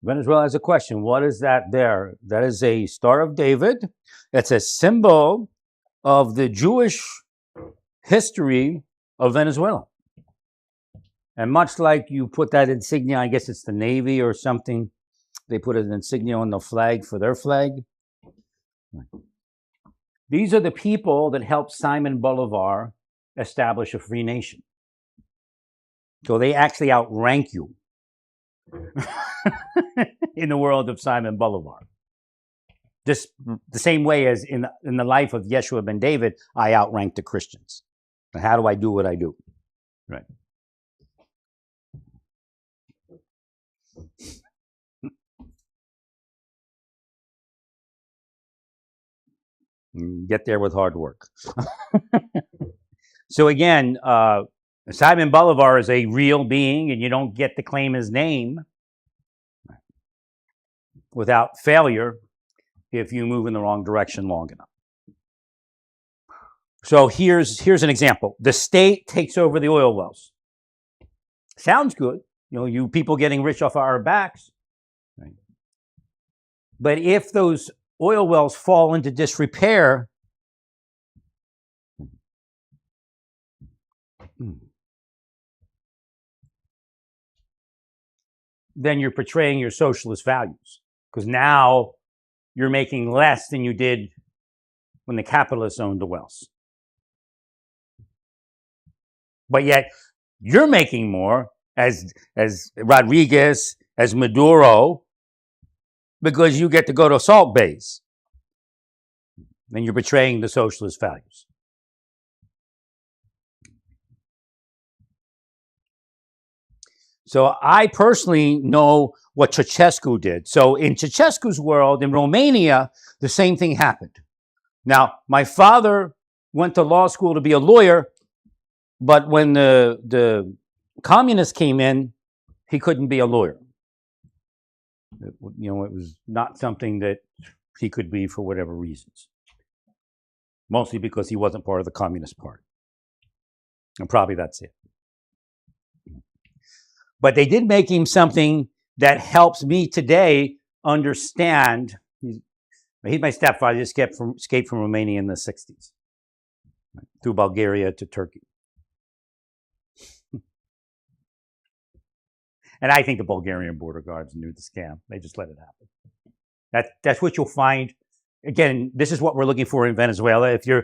Venezuela has a question. What is that there? That is a Star of David. It's a symbol of the Jewish history of Venezuela. And much like you put that insignia, I guess it's the Navy or something, they put an insignia on the flag for their flag. These are the people that helped Simon Bolivar establish a free nation. So they actually outrank you in the world of Simon Bolivar. Just the same way as in the life of Yeshua ben David, I outrank the Christians. And how do I do what I do? Right. Get there with hard work. So again, Simon Bolivar is a real being, and you don't get to claim his name without failure if you move in the wrong direction long enough. So here's an example. The state takes over the oil wells. Sounds good. You people getting rich off our backs. Right? But if those oil wells fall into disrepair, then you're portraying your socialist values, because now you're making less than you did when the capitalists owned the wells. But yet you're making more as Rodriguez, as Maduro, because you get to go to salt bays. Then you're betraying the socialist values. So I personally know what Ceausescu did. So in Ceausescu's world, in Romania, the same thing happened. Now, my father went to law school to be a lawyer, but when the communists came in, he couldn't be a lawyer. It was not something that he could be for whatever reasons. Mostly because he wasn't part of the Communist Party. And probably that's it. But they did make him something that helps me today understand. He's my stepfather. He escaped from Romania in the 60s, through Bulgaria to Turkey. And I think the Bulgarian border guards knew the scam. They just let it happen. That's what you'll find. Again, this is what we're looking for in Venezuela. If you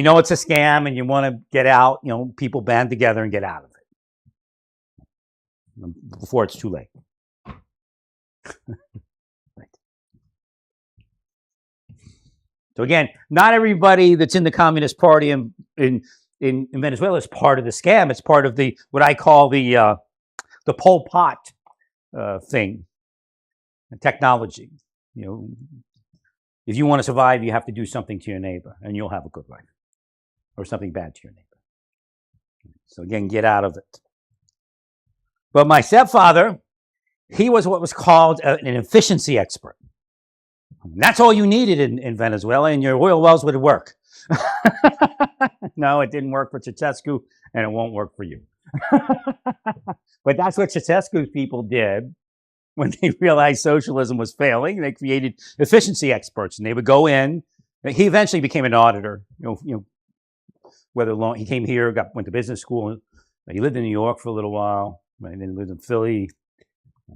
know it's a scam and you want to get out, people band together and get out of it before it's too late. Right. So again, not everybody that's in the Communist Party in Venezuela is part of the scam. It's part of what I call the Pol Pot thing, technology. If you want to survive, you have to do something to your neighbor, and you'll have a good life, or something bad to your neighbor. So again, get out of it. But my stepfather, he was what was called an efficiency expert. And that's all you needed in Venezuela, and your oil wells would work. No, it didn't work for Ceausescu, and it won't work for you. But that's what Ceausescu's people did when they realized socialism was failing. They created efficiency experts, and they would go in. He eventually became an auditor. He came here, went to business school. He lived in New York for a little while. And then lived in Philly,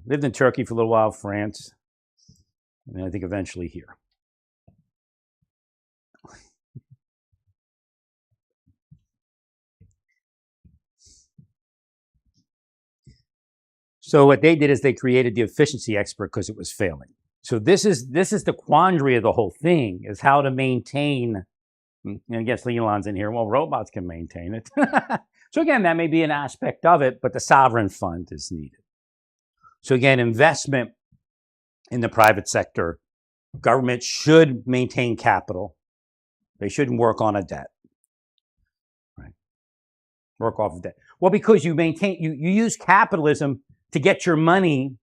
lived in Turkey for a little while, France, and then I think eventually here. So what they did is they created the efficiency expert because it was failing. So this is the quandary of the whole thing, is how to maintain. And I guess Leon's in here. Well, robots can maintain it. So again, that may be an aspect of it, but the sovereign fund is needed. So again, investment in the private sector. Government should maintain capital. They shouldn't work on a debt. Right? Work off of debt. Well, because you use capitalism to get your money.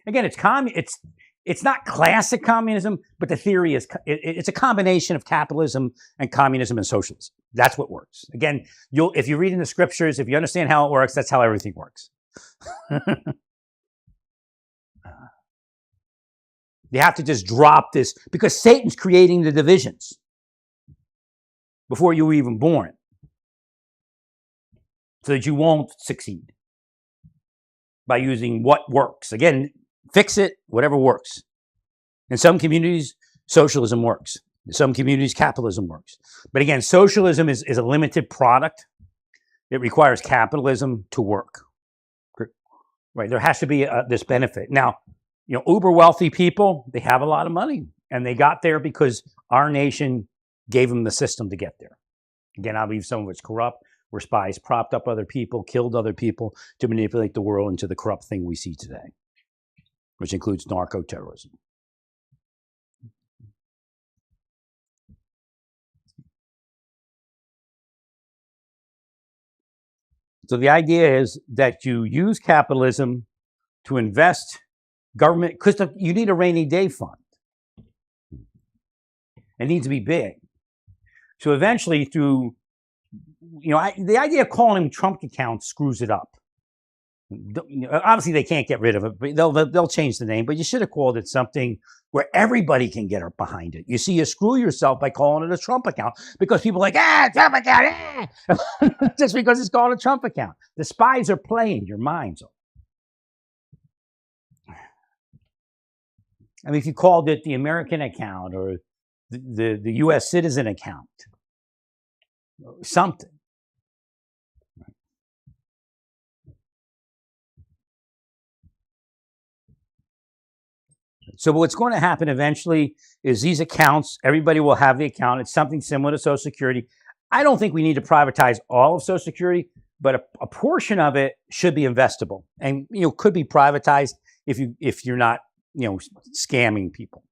Again, it's not classic communism, but the theory is it's a combination of capitalism and communism and socialism. That's what works. Again, if you read in the scriptures, if you understand how it works, that's how everything works. They have to just drop this because Satan's creating the divisions before you were even born so that you won't succeed by using what works. Again, fix it, whatever works. In some communities, socialism works. In some communities, capitalism works. But again, socialism is a limited product. It requires capitalism to work. Right? There has to be this benefit. Now, uber wealthy people, they have a lot of money, and they got there because our nation gave them the system to get there. Again, I believe some of it's corrupt, where spies propped up other people, killed other people to manipulate the world into the corrupt thing we see today, which includes narco-terrorism. So the idea is that you use capitalism to invest government, because you need a rainy day fund. It needs to be big. So eventually through, the idea of calling them Trump accounts screws it up. Obviously they can't get rid of it, but they'll change the name, but you should have called it something where everybody can get behind it. You see, you screw yourself by calling it a Trump account because people are like, Trump account, just because it's called a Trump account. The spies are playing your minds. I mean, if you called it the American account or the U.S. citizen account, something. So what's going to happen eventually is these accounts, everybody will have the account. It's something similar to Social Security. I don't think we need to privatize all of Social Security, but a portion of it should be investable and could be privatized if you're not scamming people.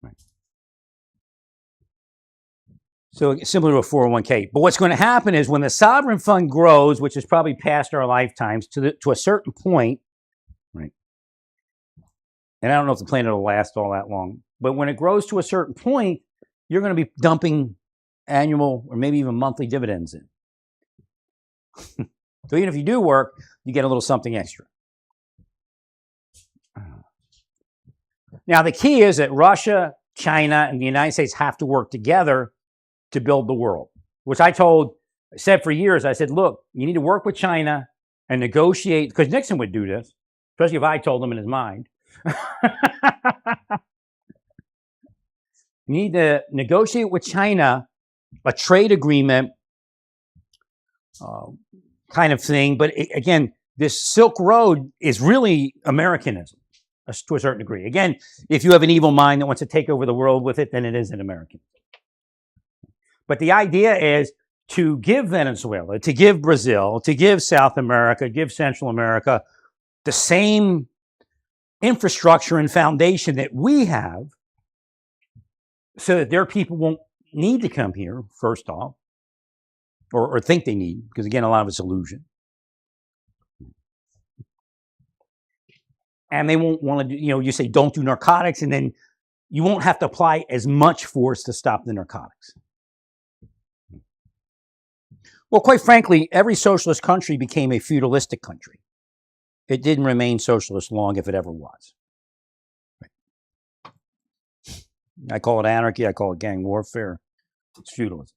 Right. So similar to a 401k. But what's going to happen is when the sovereign fund grows, which is probably past our lifetimes, to a certain point, right? And I don't know if the planet will last all that long, but when it grows to a certain point, you're going to be dumping annual or maybe even monthly dividends in. So even if you do work, you get a little something extra. Now, the key is that Russia, China, and the United States have to work together to build the world, which I said for years, I said, look, you need to work with China and negotiate, because Nixon would do this, especially if I told him in his mind. You need to negotiate with China a trade agreement kind of thing. But again, this Silk Road is really Americanism to a certain degree. Again, if you have an evil mind that wants to take over the world with it, then it is an American. But the idea is to give Venezuela, to give Brazil, to give South America, give Central America the same infrastructure and foundation that we have, so that their people won't need to come here, first off, or think they need, because again, a lot of it's illusion. And they won't want to do, you say don't do narcotics, and then you won't have to apply as much force to stop the narcotics. Well, quite frankly, every socialist country became a feudalistic country. It didn't remain socialist long, if it ever was. I call it anarchy. I call it gang warfare. It's feudalism.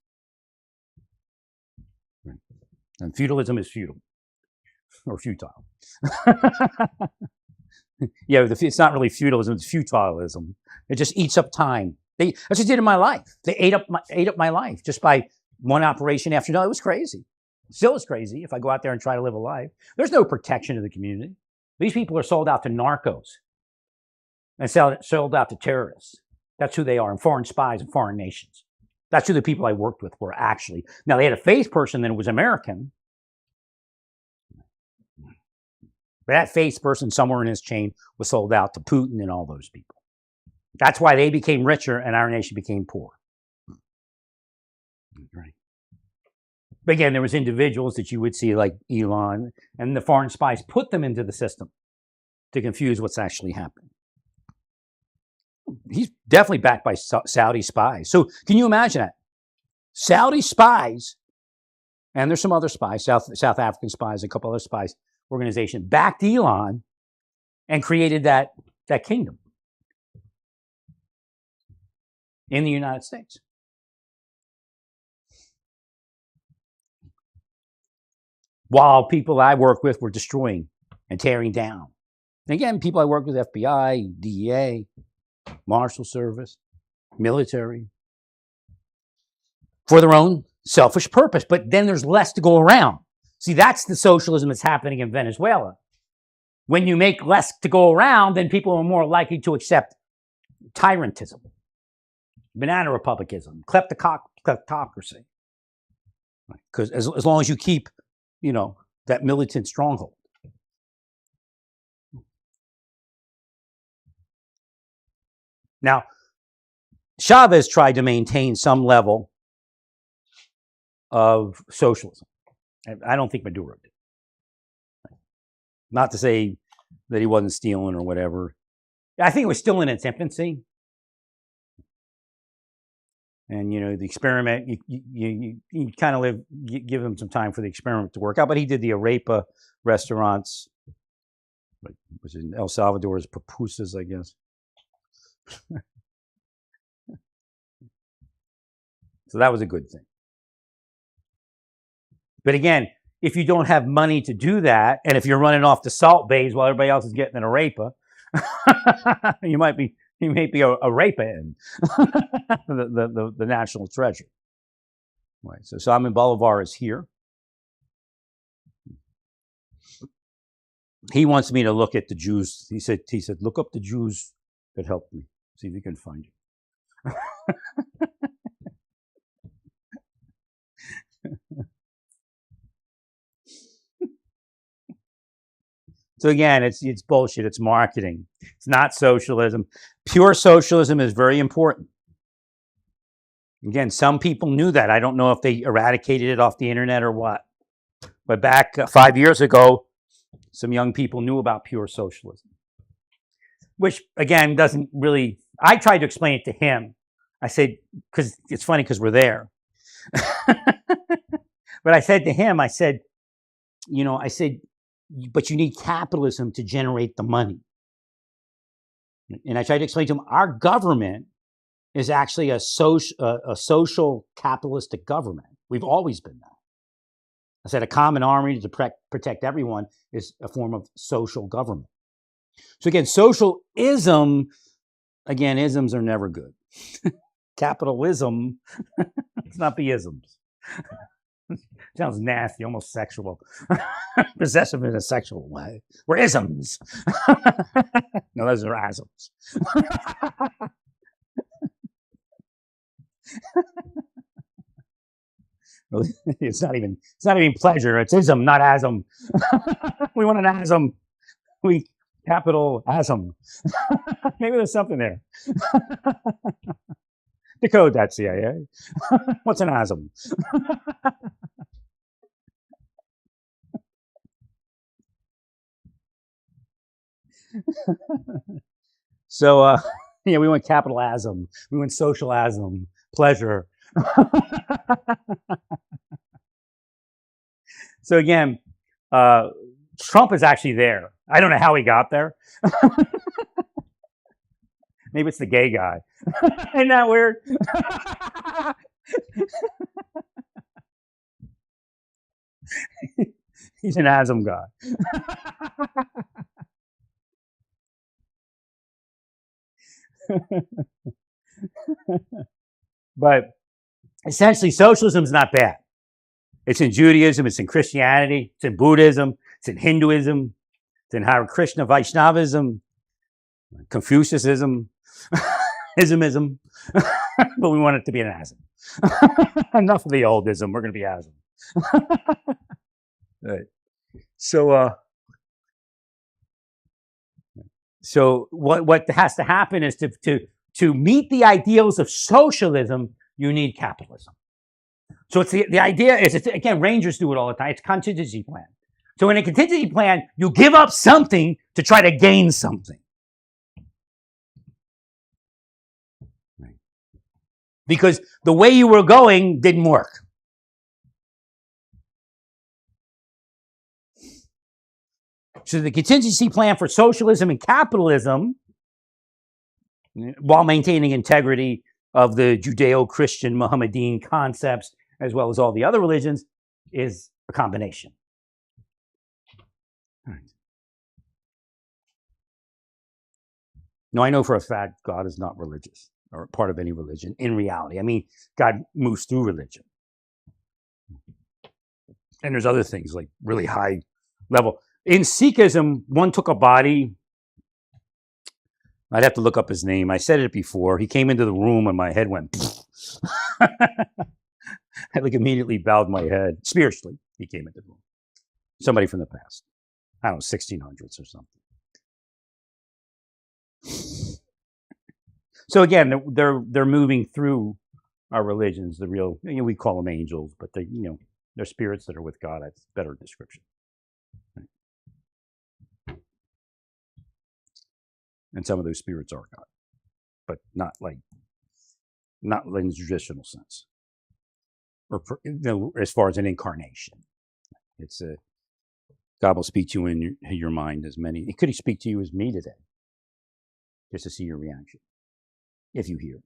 And feudalism is futile. Or futile. Yeah, it's not really feudalism. It's futilism. It just eats up time. That's what it did in my life. They ate up my life just by one operation after another. It was crazy. Still is crazy if I go out there and try to live a life. There's no protection of the community. These people are sold out to narcos and sold out to terrorists. That's who they are, and foreign spies and foreign nations. That's who the people I worked with were actually. Now, they had a face person that was American. But that face person somewhere in his chain was sold out to Putin and all those people. That's why they became richer and our nation became poor. Right. But again, there was individuals that you would see like Elon, and the foreign spies put them into the system to confuse what's actually happening. He's definitely backed by Saudi spies. So can you imagine that? Saudi spies, and there's some other spies, South African spies, a couple other spies, organization backed Elon and created that kingdom. in the United States. While people I work with were destroying and tearing down. And again, people I work with, FBI, DEA, Marshal Service, military, for their own selfish purpose. But then there's less to go around. See, that's the socialism that's happening in Venezuela. When you make less to go around, then people are more likely to accept tyrantism, banana republicanism, kleptocracy. Because as long as you keep, that militant stronghold. Now, Chavez tried to maintain some level of socialism. I don't think Maduro did. Not to say that he wasn't stealing or whatever. I think it was still in its infancy. And, the experiment, you kind of give him some time for the experiment to work out. But he did the arepa restaurants, which in El Salvador is pupusas, I guess. So that was a good thing. But again, if you don't have money to do that, and if you're running off the salt bays while everybody else is getting an arepa, you may be a rape-in, the national treasure. Right. So Simon Bolivar is here. He wants me to look at the Jews. He said, look up the Jews that helped me. See if you can find it. So again, it's bullshit. It's marketing. It's not socialism. Pure socialism is very important. Again, some people knew that. I don't know if they eradicated it off the internet or what. But back 5 years ago, some young people knew about pure socialism. Which, again, doesn't really... I tried to explain it to him. I said, because it's funny because we're there. But I said to him, but you need capitalism to generate the money. And I tried to explain to him, our government is actually a social capitalistic government. We've always been that. I said a common army to protect everyone is a form of social government. So again, socialism, isms are never good. Capitalism, let's not be isms. Sounds nasty, almost sexual. Possessive in a sexual way. We're isms. No, those are asms. It's not even pleasure. It's ism, not asm. We want an asm. We capital asm. Maybe there's something there. Decode that, CIA. What's an asm? So, we went capital asm. We went social asm. Pleasure. So again, Trump is actually there. I don't know how he got there. Maybe it's the gay guy. Isn't that weird? He's an asm guy. But essentially, socialism is not bad. It's in Judaism, it's in Christianity, it's in Buddhism, it's in Hinduism, it's in Hare Krishna, Vaishnavism, Confucianism, Ismism. But we want it to be an asm. Enough of the old ism, we're going to be asm. Right. So what has to happen is to meet the ideals of socialism, you need capitalism. So it's the idea is, again, Rangers do it all the time. It's contingency plan. So in a contingency plan, you give up something to try to gain something. Right. Because the way you were going didn't work. So the contingency plan for socialism and capitalism, while maintaining integrity of the Judeo-Christian Mohammedan concepts, as well as all the other religions, is a combination. Right. Now, I know for a fact God is not religious or part of any religion in reality. I mean, God moves through religion. And there's other things like really high level. In Sikhism, one took a body. I'd have to look up his name. I said it before. He came into the room and my head went. I like immediately bowed my head. Spiritually, he came into the room. Somebody from the past. I don't know, 1600s or something. So again, they're moving through our religions. The real, we call them angels, but they're spirits that are with God. That's a better description. Right. And some of those spirits are God, but not in the traditional sense, or as far as an incarnation. It's God will speak to you in your mind as many. It could speak to you as me today, just to see your reaction, if you hear,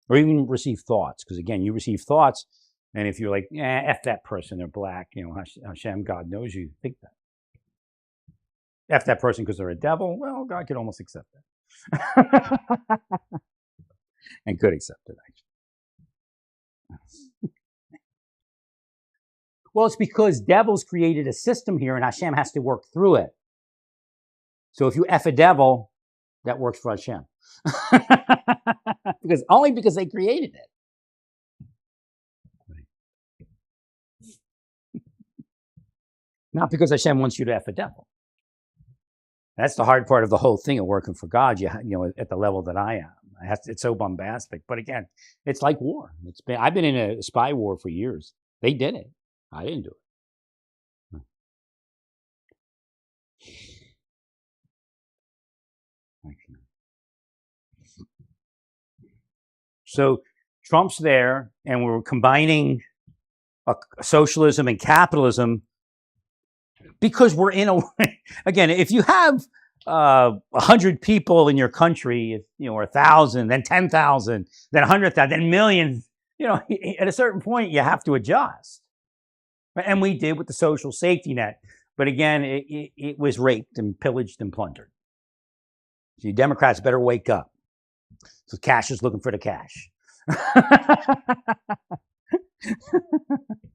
or even receive thoughts. Because again, you receive thoughts, and if you're like, F that person, they're black, Hashem, God knows you think that. F that person because they're a devil, well, God could almost accept that. And could accept it, actually. Well, it's because devils created a system here, and Hashem has to work through it. So if you F a devil, that works for Hashem. because they created it. Not because Hashem wants you to F a devil. That's the hard part of the whole thing of working for God. At the level that I am, it's so bombastic. But again, it's like war. I've been in a spy war for years. They did it. I didn't do it. So Trump's there, and we're combining socialism and capitalism because we're in a, again, if you have 100 people in your country, or 1,000, then 10,000, then 100,000, then millions, at a certain point, you have to adjust. And we did with the social safety net. But again, it was raped and pillaged and plundered. So you Democrats better wake up. So cash is looking for the cash.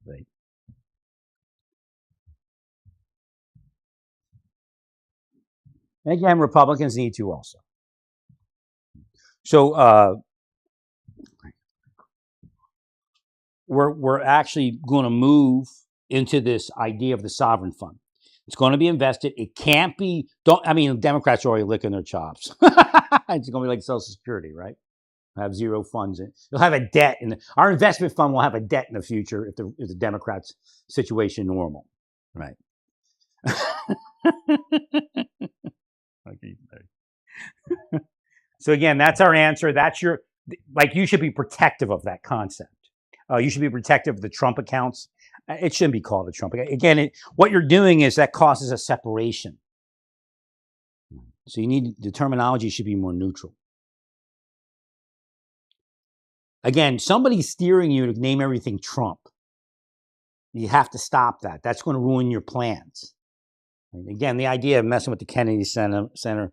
Right. And again, Republicans need to also. So we're actually going to move into this idea of the sovereign fund. It's going to be invested. It can't be, Democrats are already licking their chops. It's going to be like Social Security, right? Have zero funds in. You'll have a debt. Our investment fund will have a debt in the future if the Democrats' situation normal, right? Okay. So again, that's our answer. That's you should be protective of that concept. You should be protective of the Trump accounts. It shouldn't be called a Trump account. Again, what you're doing is that causes a separation. So the terminology should be more neutral. Again, somebody's steering you to name everything Trump. You have to stop that. That's going to ruin your plans. Again, the idea of messing with the Kennedy Center,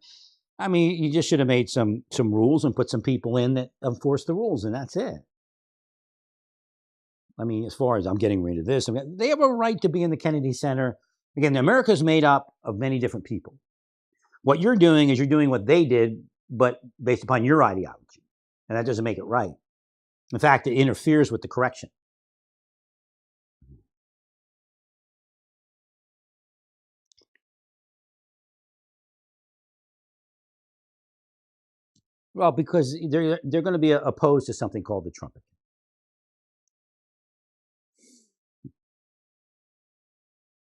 you just should have made some rules and put some people in that enforce the rules, and that's it. As far as I'm getting rid of this, they have a right to be in the Kennedy Center. Again, America is made up of many different people. What you're doing is you're doing what they did, but based upon your ideology. And that doesn't make it right. In fact, it interferes with the correction. Well, because they're going to be opposed to something called the Trump account.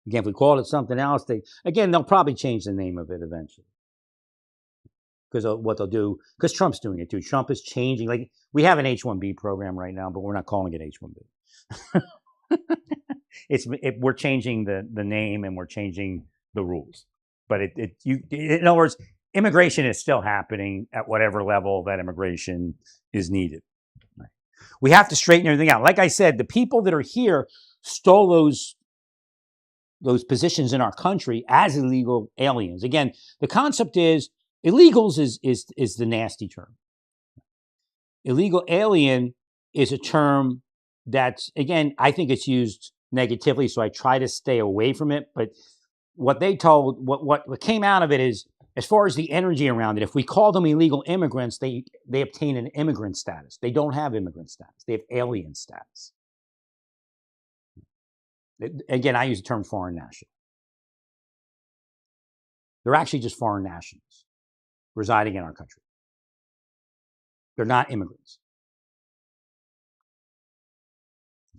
Again, if we call it something else, they'll probably change the name of it eventually. Because what they'll do, because Trump's doing it too. Trump is changing. Like, we have an H-1B program right now, but we're not calling it H-1B. We're changing the name and we're changing the rules. But in other words, immigration is still happening at whatever level that immigration is needed. We have to straighten everything out. Like I said, the people that are here stole those positions in our country as illegal aliens. Again, the concept is illegals is the nasty term. Illegal alien is a term that's, again, I think it's used negatively, so I try to stay away from it. But what came out of it is, as far as the energy around it, if we call them illegal immigrants, they obtain an immigrant status. They don't have immigrant status. They have alien status. Again, I use the term foreign national. They're actually just foreign nationals residing in our country. They're not immigrants.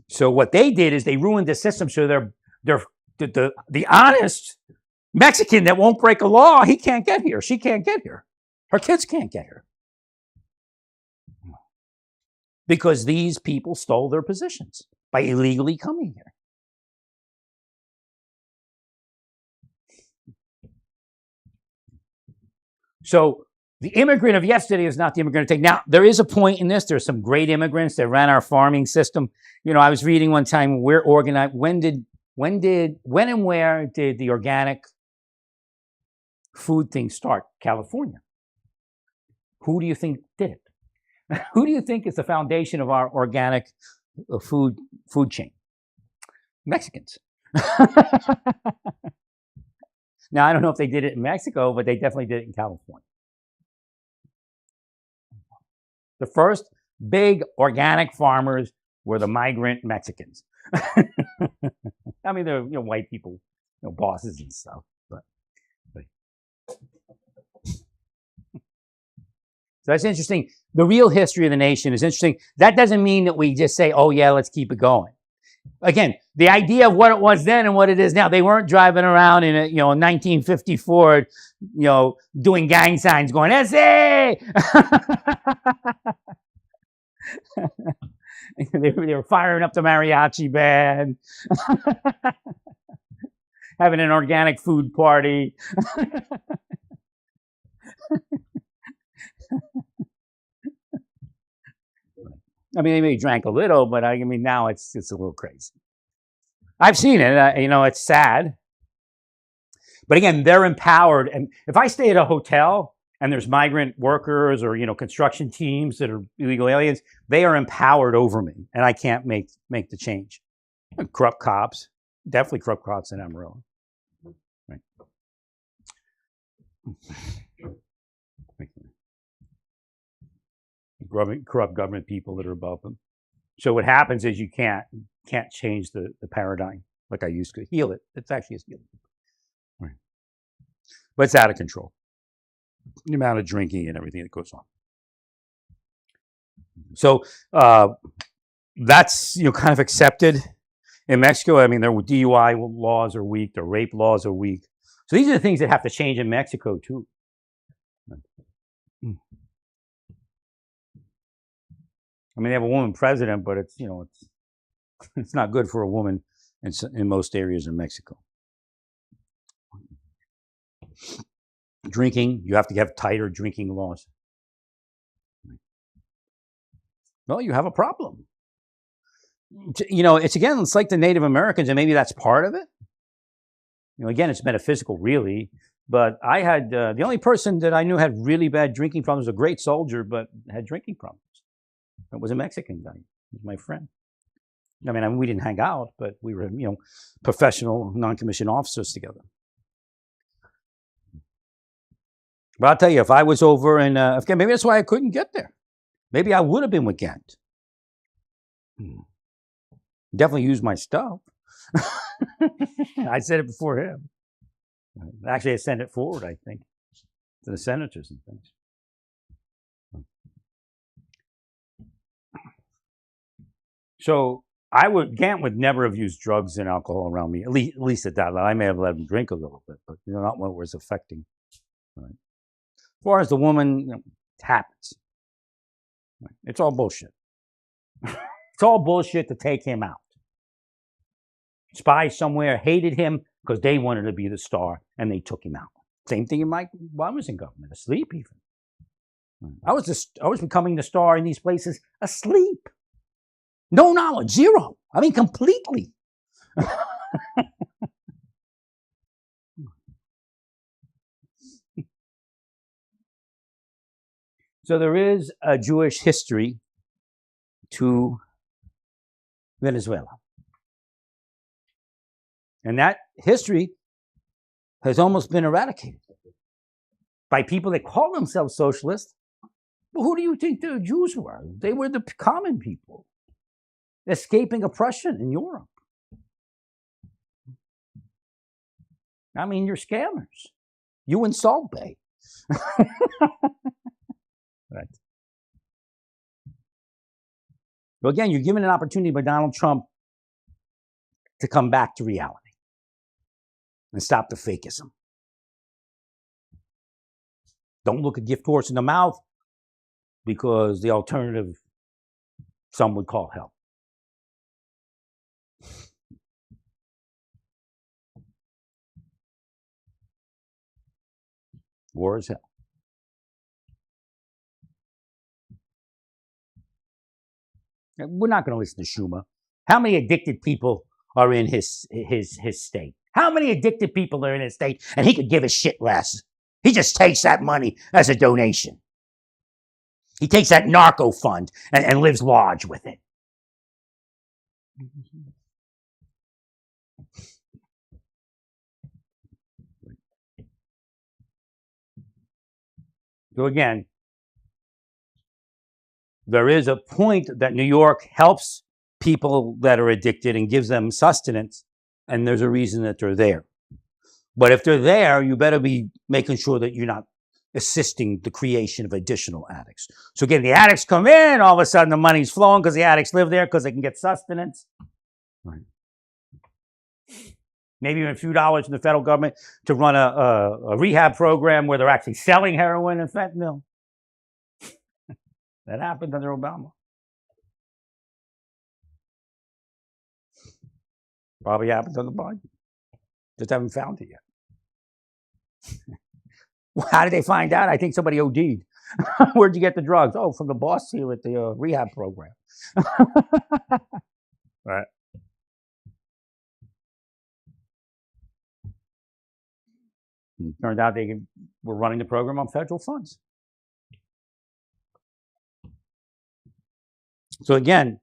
So what they did is they ruined the system. So the honest Mexican that won't break a law, he can't get here. She can't get here. Her kids can't get here. Because these people stole their positions by illegally coming here. So the immigrant of yesterday is not the immigrant of today. Now, there is a point in this. There's some great immigrants that ran our farming system. You know, I was reading one time, we're organized. When and where did the organic food thing start? California. Who do you think did it? Who do you think is the foundation of our organic food chain? Mexicans. Now, I don't know if they did it in Mexico, but they definitely did it in California. The first big organic farmers were the migrant Mexicans. I mean, they're white people, bosses and stuff. But so that's interesting. The real history of the nation is interesting. That doesn't mean that we just say, "Oh yeah, let's keep it going." Again, the idea of what it was then and what it is now, they weren't driving around in a 1954, doing gang signs going, "Essay!" They were firing up the mariachi band, having an organic food party. I mean, they maybe drank a little, but I mean, now it's a little crazy. I've seen it. It's sad. But again, they're empowered. And if I stay at a hotel and there's migrant workers or, construction teams that are illegal aliens, they are empowered over me, and I can't make the change. Corrupt cops, definitely corrupt cops in Amarillo. Right. Corrupt government people that are above them. So what happens is you can't change the paradigm like I used to. Heal it. It's actually a healing. Right. But it's out of control. The amount of drinking and everything that goes on. So that's kind of accepted in Mexico. I mean, their DUI laws are weak. Their rape laws are weak. So these are the things that have to change in Mexico too. I mean, they have a woman president, but it's not good for a woman in most areas in Mexico. Drinking, you have to have tighter drinking laws. Well, you have a problem. It's like the Native Americans, and maybe that's part of it. Again, it's metaphysical, really. But I had the only person that I knew had really bad drinking problems was a great soldier, but had drinking problems. It was a Mexican guy. He was my friend. I mean, we didn't hang out, but we were, professional, non-commissioned officers together. But I'll tell you, if I was over in Afghanistan, maybe that's why I couldn't get there. Maybe I would have been with Ghent. Definitely used my stuff. I said it before him. Actually, I sent it forward, I think, to the senators and things. So Gant would never have used drugs and alcohol around me, at least at that level. I may have let him drink a little bit, but not what was affecting. Right. As far as the woman, it happens. Right. It's all bullshit. It's all bullshit to take him out. Spies somewhere hated him because they wanted to be the star, and they took him out. Same thing in while I was in government, asleep even. I was becoming the star in these places asleep. No knowledge, zero. I mean, completely. So there is a Jewish history to Venezuela. And that history has almost been eradicated by people that call themselves socialists. But who do you think the Jews were? They were the common people escaping oppression in Europe. I mean, you're scammers. You and Salt Bay. Right. So again, you're given an opportunity by Donald Trump to come back to reality and stop the fakeism. Don't look a gift horse in the mouth, because the alternative, some would call hell. War is hell. We're not going to listen to Schumer. How many addicted people are in his state? How many addicted people are in his state? And he could give a shit less. He just takes that money as a donation. He takes that narco fund and lives large with it. So again, there is a point that New York helps people that are addicted and gives them sustenance, and there's a reason that they're there. But if they're there, you better be making sure that you're not assisting the creation of additional addicts. So again, the addicts come in, all of a sudden the money's flowing because the addicts live there because they can get sustenance. Right. Maybe even a few dollars from the federal government to run a rehab program where they're actually selling heroin and fentanyl. That happened under Obama. Probably happened under Biden. Just haven't found it yet. How did they find out? I think somebody OD'd. Where'd you get the drugs? Oh, from the boss here at the rehab program. Right. And it turned out they were running the program on federal funds. So again,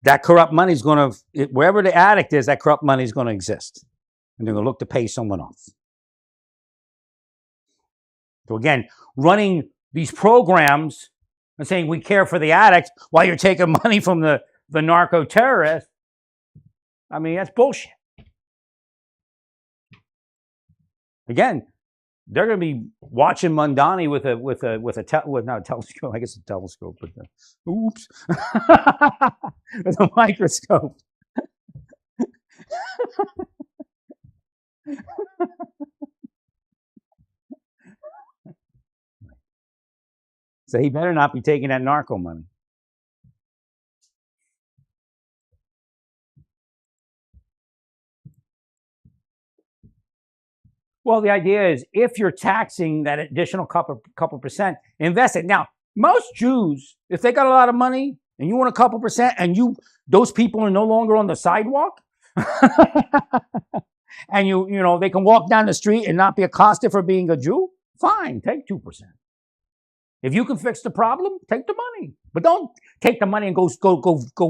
that corrupt money is going to, wherever the addict is, that corrupt money is going to exist. And they're going to look to pay someone off. So again, running these programs and saying we care for the addict while you're taking money from the narco terrorist, I mean, that's bullshit. Again, they're going to be watching Mondani with not a telescope, I guess a telescope, but oops, with a microscope. So he better not be taking that narco money. Well, the idea is if you're taxing that additional couple percent, invest it. Now, most Jews, if they got a lot of money and you want a couple percent and those people are no longer on the sidewalk and you know, they can walk down the street and not be accosted for being a Jew, fine, take 2%. If you can fix the problem, take the money. But don't take the money and go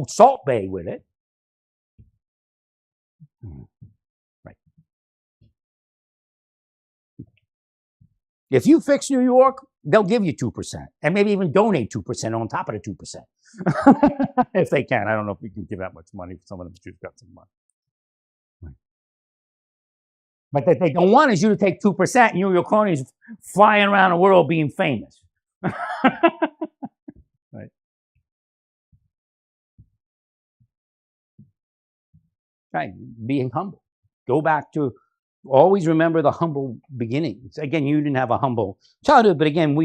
Salt Bay with it. Right. If you fix New York, they'll give you 2% and maybe even donate 2% on top of the 2%. If they can. I don't know if we can give that much money for someone who's got some money. Right. But what they don't want is you to take 2% and you and your cronies flying around the world being famous. Right. Right. Being humble. Go back to always remember the humble beginnings. Again, you didn't have a humble childhood, but again,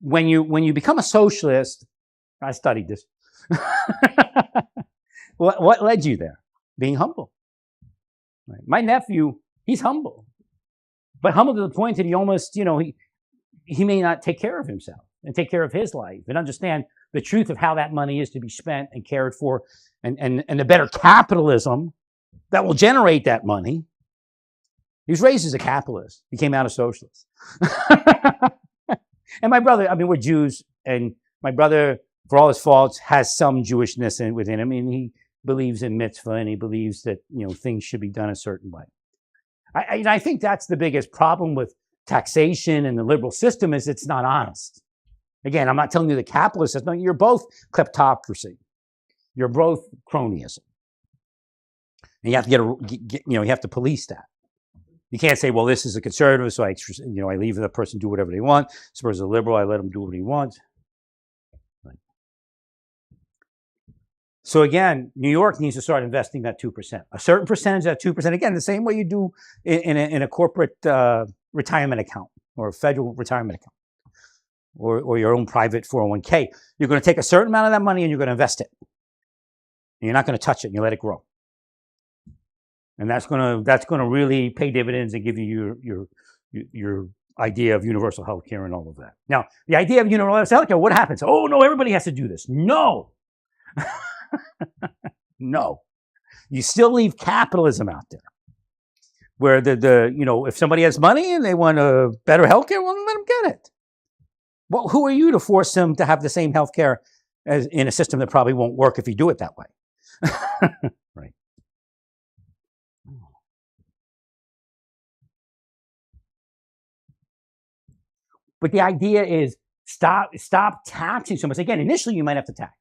when you become a socialist, I studied this. What led you there? Being humble. Right. My nephew, he's humble, but humble to the point that he almost, you know, he may not take care of himself. and take care of his life and understand the truth of how that money is to be spent and cared for, and the better capitalism that will generate that money. He was raised as a capitalist. He came out a socialist. And my brother, I mean, we're Jews, and my brother, for all his faults, has some Jewishness within him. I mean, he believes in mitzvah, and he believes that, you know, things should be done a certain way. I think that's the biggest problem with taxation and the liberal system, is it's not honest. Again, I'm not telling you the capitalist system. No, you're both kleptocracy. You're both cronyism. And you have to you have to police that. You can't say, well, this is a conservative, so I leave the person do whatever they want. This person's a liberal, I let him do what he wants. Right. So again, New York needs to start investing that 2%. A certain percentage of that 2%, again, the same way you do in a corporate retirement account or a federal retirement account or your own private 401k. You're going to take a certain amount of that money and you're going to invest it. And you're not going to touch it, and you let it grow. And that's going to really pay dividends and give you your idea of universal health care and all of that. Now, the idea of universal health care, what happens? Oh, no, everybody has to do this. No. No. You still leave capitalism out there, where if somebody has money and they want a better health care, well, let them get it. Well, who are you to force them to have the same health care as in a system that probably won't work if you do it that way? Right. But the idea is stop taxing so much. Again, initially you might have to tax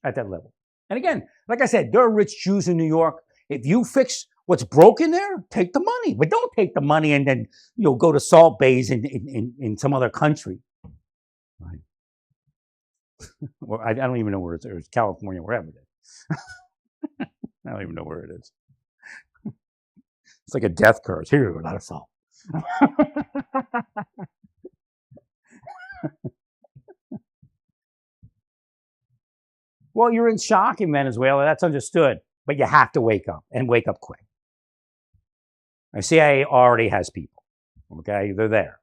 at that level. And again, like I said, there are rich Jews in New York. If you fix what's broken there, take the money. But don't take the money and then go to salt bays in some other country. Right. Well, I don't even know where it's California, wherever it is. I don't even know where it is. It's like a death curse. Here, a lot of salt. Well, you're in shock in Venezuela. That's understood. But you have to wake up, and wake up quick. The CIA already has people. Okay? They're there.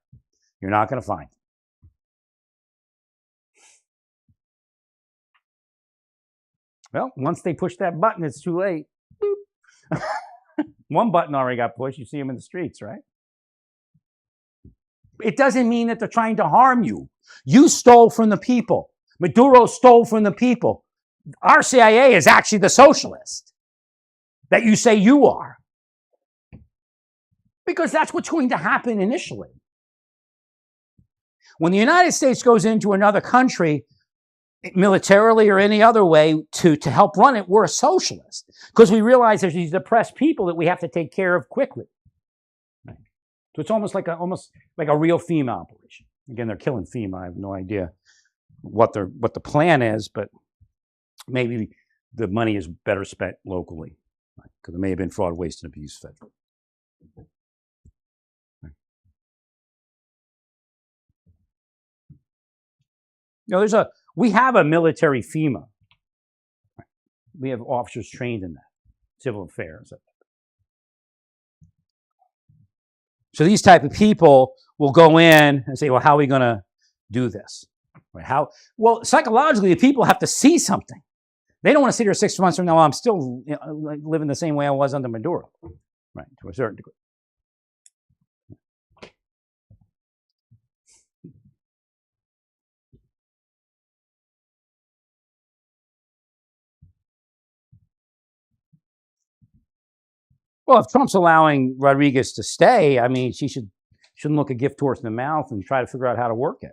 You're not going to find them. Well, once they push that button, it's too late. One button already got pushed. You see them in the streets, right? It doesn't mean that they're trying to harm you. You stole from the people. Maduro stole from the people. Our CIA is actually the socialist that you say you are. Because that's what's going to happen initially. When the United States goes into another country, militarily or any other way, to help run it, we're a socialist. Because we realize there's these oppressed people that we have to take care of quickly. Right. So it's almost like a real FEMA operation. Again, they're killing FEMA. I have no idea what the plan is, but maybe the money is better spent locally, because there may have been fraud, waste, and abuse federally. We have a military FEMA. We have officers trained in that, civil affairs. So these type of people will go in and say, well, how are we going to do this? Right? Well, psychologically, the people have to see something. They don't want to sit here 6 months from now, I'm still living the same way I was under Maduro, right, to a certain degree. Well, if Trump's allowing Rodriguez to stay, I mean, she shouldn't look a gift horse in the mouth and try to figure out how to work it.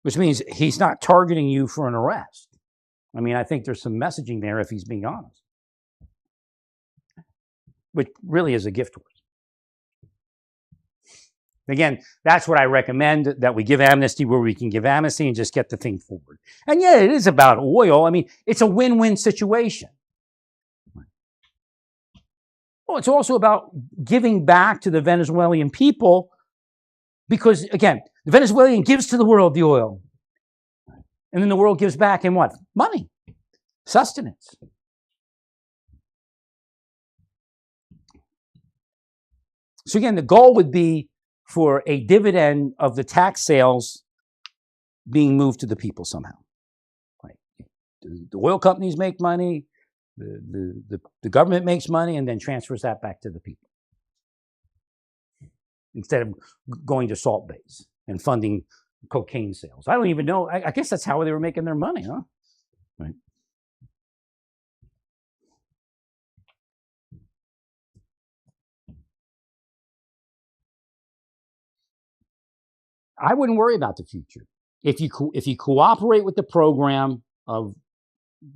Which means he's not targeting you for an arrest. I mean, I think there's some messaging there if he's being honest. Which really is a gift horse. Again, that's what I recommend, that we give amnesty where we can give amnesty and just get the thing forward. And yeah, it is about oil. I mean, it's a win-win situation. Well, it's also about giving back to the Venezuelan people, because, again, the Venezuelan gives to the world the oil. And then the world gives back in what? Money. Sustenance. So again, the goal would be for a dividend of the tax sales being moved to the people somehow. Right? The oil companies make money, the government makes money, and then transfers that back to the people instead of going to salt bays and funding cocaine sales. I don't even know. I guess that's how they were making their money, huh? Right. I wouldn't worry about the future. If you cooperate with the program of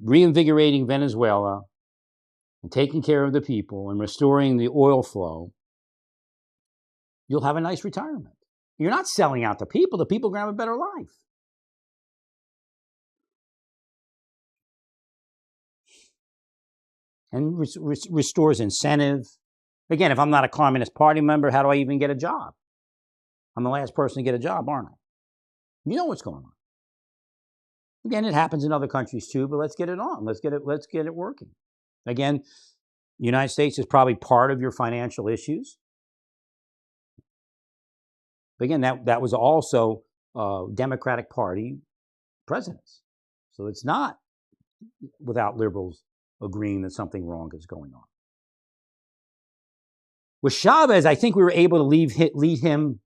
reinvigorating Venezuela and taking care of the people and restoring the oil flow, you'll have a nice retirement. You're not selling out the people. The people are going to have a better life. And restores incentive. Again, if I'm not a Communist Party member, how do I even get a job? I'm the last person to get a job, aren't I? You know what's going on. Again, it happens in other countries too, but let's get it on. Let's get it working. Again, the United States is probably part of your financial issues. But again, that was also Democratic Party presidents. So it's not without liberals agreeing that something wrong is going on. With Chavez, I think we were able to lead him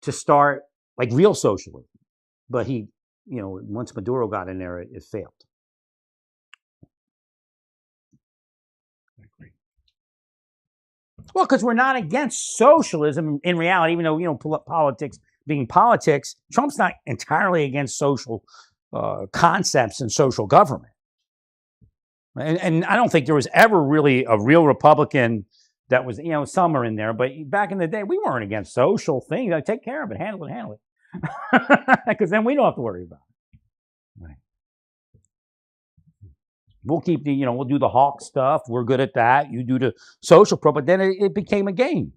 to start like real socialism. But he, once Maduro got in there, it failed. I agree. Well, because we're not against socialism in reality, even though, politics being politics, Trump's not entirely against social concepts and social government. And I don't think there was ever really a real Republican that was, some are in there, but back in the day, we weren't against social things. Take care of it, handle it. Because then we don't have to worry about it. Right. We'll keep we'll do the hawk stuff. We're good at that. You do the social pro, but then it became a game.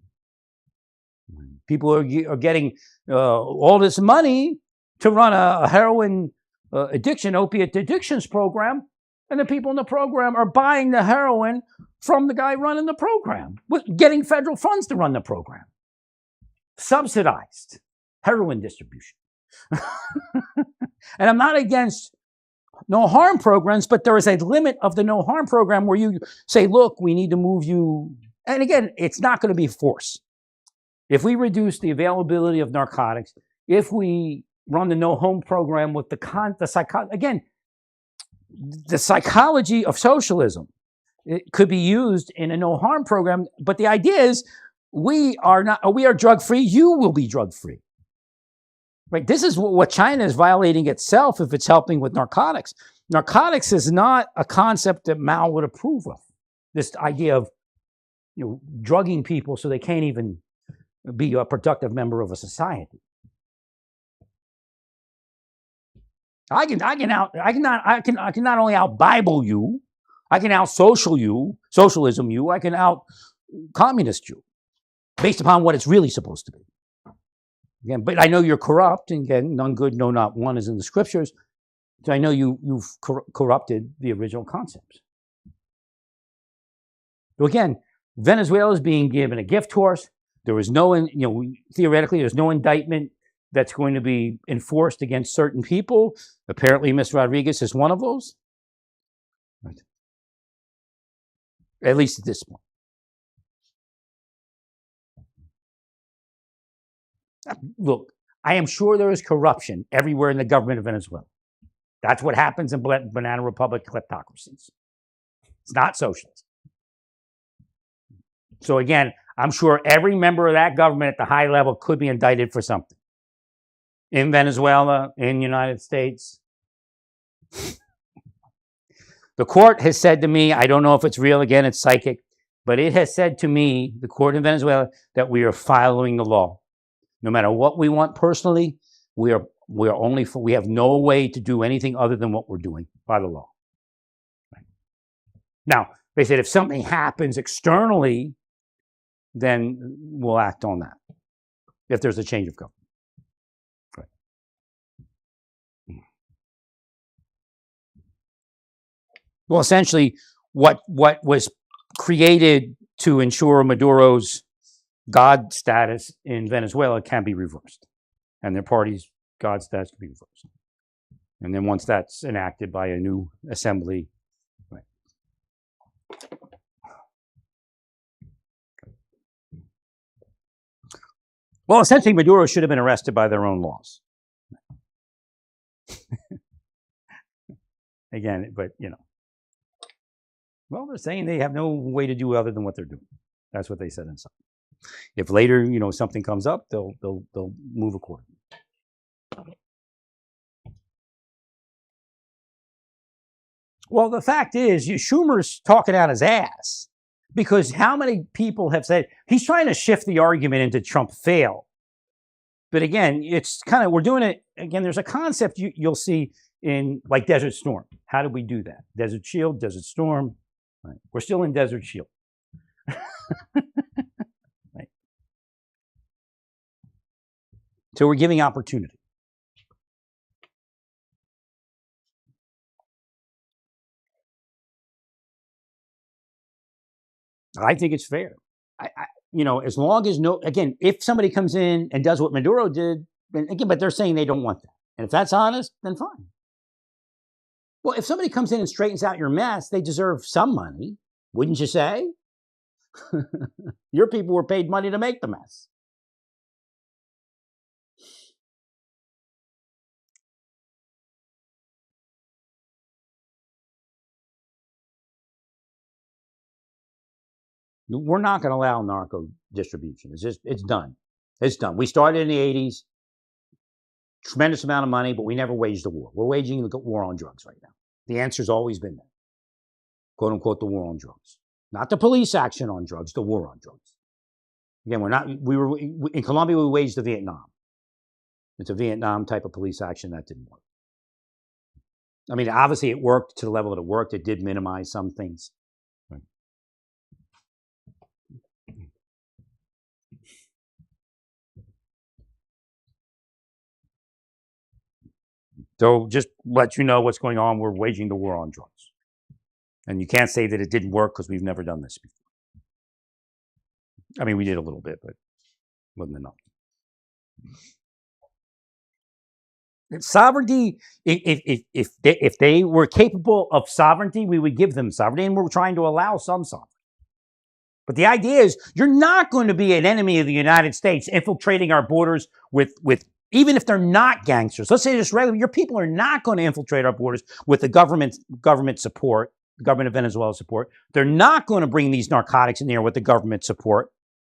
People are getting all this money to run a heroin opiate addictions program, and the people in the program are buying the heroin from the guy running the program, getting federal funds to run the program. Subsidized heroin distribution. And I'm not against no harm programs, but there is a limit of the no harm program where you say, look, we need to move you. And again, it's not going to be force. If we reduce the availability of narcotics, if we run the no harm program with the psychology of socialism, it could be used in a no harm program. But the idea is we are drug free. You will be drug free. Right? This is what China is violating itself if it's helping with narcotics. Narcotics is not a concept that Mao would approve of. This idea of drugging people so they can't even be a productive member of a society. I can not only out Bible you, I can out socialism you, I can out communist you, based upon what it's really supposed to be. Again, but I know you're corrupt, and again, none good, no, not one is in the scriptures. So I know you've corrupted the original concepts. So again, Venezuela is being given a gift horse. There was theoretically, there's no indictment that's going to be enforced against certain people. Apparently, Ms. Rodriguez is one of those. Right. At least at this point. Look, I am sure there is corruption everywhere in the government of Venezuela. That's what happens in banana republic kleptocracies. It's not socialist. So again, I'm sure every member of that government at the high level could be indicted for something. In Venezuela, in the United States. The court has said to me, I don't know if it's real, again, it's psychic, but it has said to me, the court in Venezuela, that we are following the law. No matter what we want personally, we have no way to do anything other than what we're doing by the law. Right. Now, they said if something happens externally, then we'll act on that. If there's a change of government. Right. Well, essentially, what was created to ensure Maduro's God status in Venezuela can be reversed, and their party's God status can be reversed. And then once that's enacted by a new assembly, right. Well, essentially, Maduro should have been arrested by their own laws. Again, but well, they're saying they have no way to do other than what they're doing. That's what they said inside. If later, something comes up, they'll move accordingly. Well, the fact is, Schumer's talking out his ass, because how many people have said he's trying to shift the argument into Trump failed. But again, it's kind of, we're doing it again. There's a concept you'll see in like Desert Storm. How did we do that? Desert Shield, Desert Storm. Right. We're still in Desert Shield. Right. So we're giving opportunity. I think it's fair. As long as again, if somebody comes in and does what Maduro did, then again, but they're saying they don't want that. And if that's honest, then fine. Well, if somebody comes in and straightens out your mess, they deserve some money, wouldn't you say? Your people were paid money to make the mess. We're not going to allow narco distribution. It's done. It's done. We started in the 80s, tremendous amount of money, but we never waged a war. We're waging the war on drugs right now. The answer's always been there. Quote unquote, the war on drugs. Not the police action on drugs, the war on drugs. Again, in Colombia, we waged the Vietnam. It's a Vietnam type of police action that didn't work. I mean, obviously it worked to the level that it worked. It did minimize some things. Right. So just let you know what's going on. We're waging the war on drugs. And you can't say that it didn't work because we've never done this before. I mean, we did a little bit, but wasn't enough. Sovereignty, if they were capable of sovereignty, we would give them sovereignty, and we're trying to allow some sovereignty. But the idea is you're not going to be an enemy of the United States infiltrating our borders with even if they're not gangsters. Let's say just regular, your people are not going to infiltrate our borders with the government support, the government of Venezuela support. They're not going to bring these narcotics in there with the government support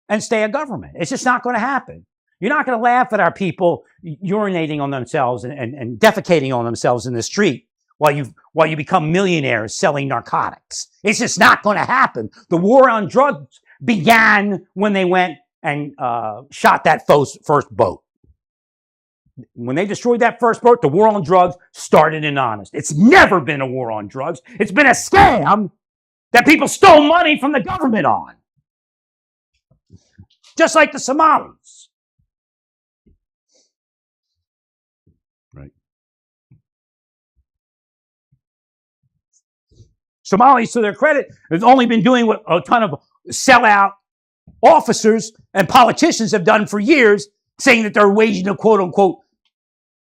and stay a government. It's just not going to happen. You're not going to laugh at our people urinating on themselves and defecating on themselves in the street while you become millionaires selling narcotics. It's just not going to happen. The war on drugs began when they went and shot that first boat. When they destroyed that first boat, the war on drugs started in earnest. It's never been a war on drugs. It's been a scam that people stole money from the government on. Just like the Somalis. Right. Somalis, to their credit, have only been doing what a ton of sellout officers and politicians have done for years, saying that they're waging a quote-unquote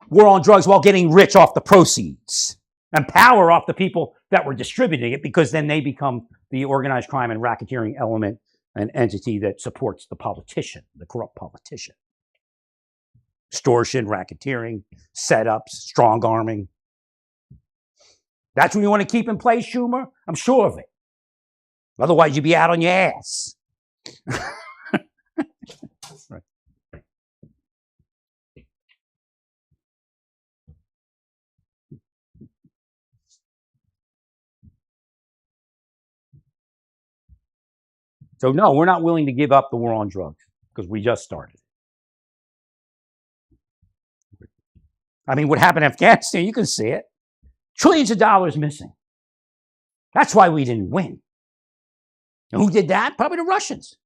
war on drugs while getting rich off the proceeds and power off the people that were distributing it, because then they become the organized crime and racketeering element and entity that supports the politician, the corrupt politician. Extortion, racketeering, setups, strong-arming. That's what you want to keep in place, Schumer? I'm sure of it. Otherwise, you'd be out on your ass. Right. So no, we're not willing to give up the war on drugs because we just started. I mean, what happened in Afghanistan, you can see it. Trillions of dollars missing. That's why we didn't win. And who did that? Probably the Russians.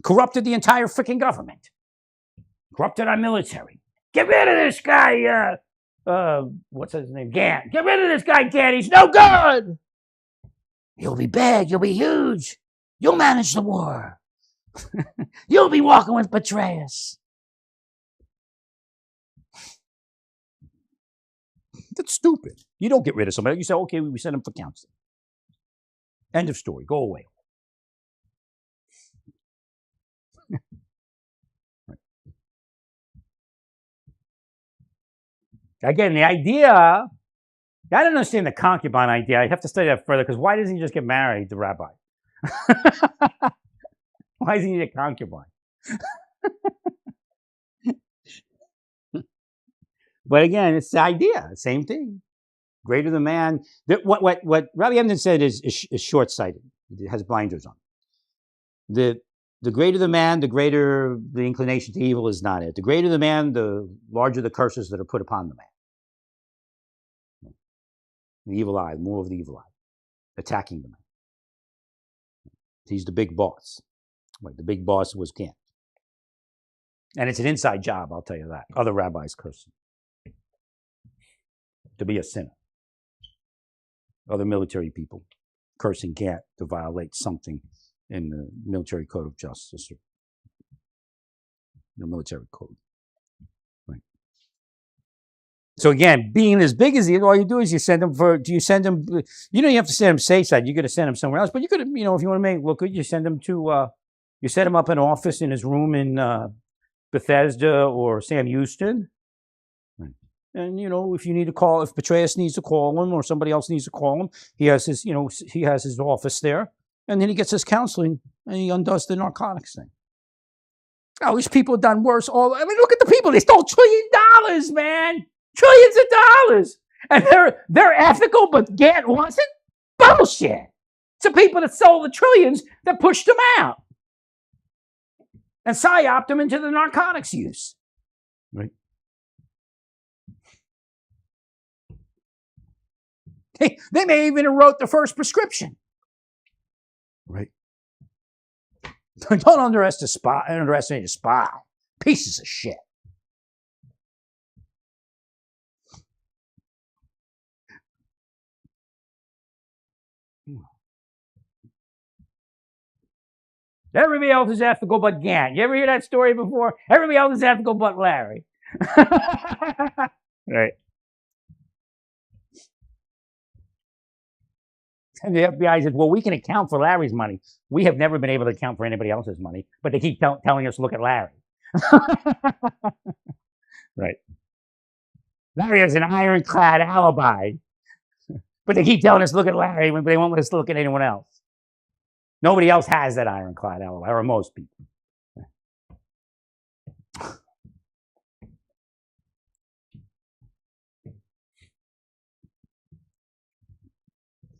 Corrupted the entire freaking government. Corrupted our military. Get rid of this guy, what's his name? Gantt. Get rid of this guy, Gantt. He's no good. You'll be big. You'll be huge. You'll manage the war. You'll be walking with Petraeus. That's stupid. You don't get rid of somebody. You say, okay, we send him for counseling. End of story. Go away. Again, the idea, I don't understand the concubine idea. I have to study that further because why doesn't he just get married, the rabbi? Why does he need a concubine? But again, it's the idea, same thing. Greater the man. What Rabbi Emden said is short-sighted. It has blinders on. The greater the man, the greater the inclination to evil is not it. The greater the man, the larger the curses that are put upon the man. The evil eye, more of the evil eye, attacking the man. He's the big boss. Right, the big boss was Gant. And it's an inside job, I'll tell you that. Other rabbis curse him. To be a sinner. Other military people cursing Gant to violate something in the military code of justice or the military code. Right. So again, being as big as he is, all you do is you send him you have to send him stateside. You're going to send him somewhere else. But you could, if you want to make it look good, you send him to, you set him up an office in his room in Bethesda or Sam Houston. Right. And, if you need to call, if Petraeus needs to call him or somebody else needs to call him, he has his, he has his office there. And then he gets his counseling and he undoes the narcotics thing. Oh, these people have done worse. Look at the people. They stole $1 trillion, man. Trillions of dollars. And they're ethical, but Gant wasn't? Bullshit. It's the people that stole the trillions that pushed them out. And psyoped them into the narcotics use. Right. They may even have wrote the first prescription. Right. Don't underestimate a spy. Pieces of shit. Everybody else is ethical but Gant. You ever hear that story before? Everybody else is ethical but Larry. Right. And the FBI says, well, we can account for Larry's money. We have never been able to account for anybody else's money, but they keep telling us, look at Larry. Right. Larry has an ironclad alibi, but they keep telling us, look at Larry, but they won't let us look at anyone else. Nobody else has that ironclad alibi, or most people.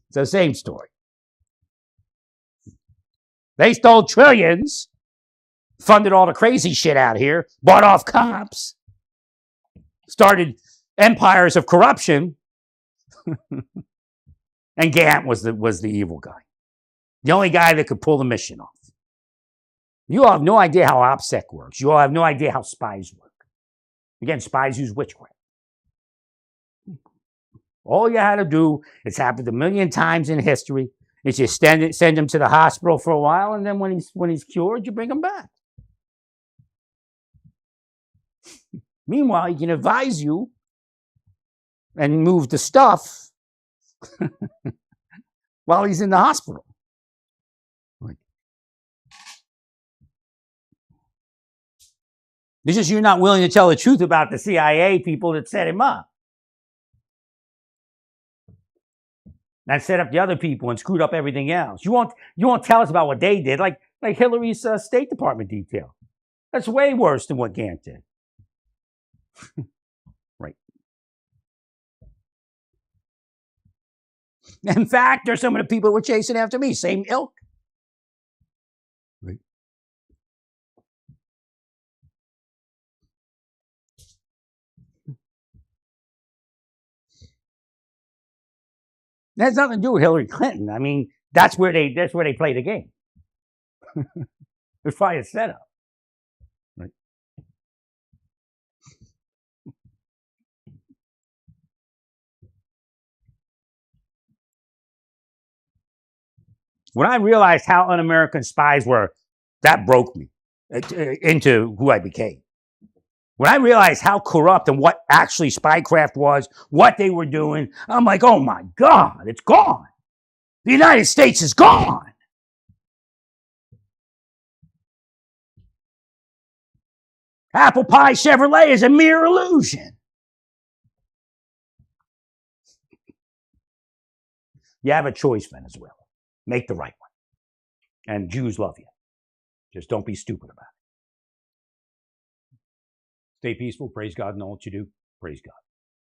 It's the same story. They stole trillions, funded all the crazy shit out here, bought off cops, started empires of corruption, and Gant was the evil guy. The only guy that could pull the mission off. You all have no idea how OPSEC works. You all have no idea how spies work. Again, spies use witchcraft. All you had to do, it's happened a million times in history, is you send him to the hospital for a while, and then when he's cured, you bring him back. Meanwhile, he can advise you and move the stuff while he's in the hospital. It's just you're not willing to tell the truth about the CIA people that set him up. And set up the other people and screwed up everything else. You won't tell us about what they did, like Hillary's State Department detail. That's way worse than what Gant did. Right. In fact, there's some of the people that were chasing after me, same ilk. Right. That has nothing to do with Hillary Clinton. I mean, that's where they play the game. It's probably a setup. Right. When I realized how un-American spies were, That broke me into who I became. When I realized how corrupt and what actually spycraft was, what they were doing, I'm like, oh my God, it's gone. The United States is gone. Apple Pie Chevrolet is a mere illusion. You have a choice, Venezuela. Make the right one. And Jews love you. Just don't be stupid about it. Stay peaceful. Praise God in all that you do. Praise God.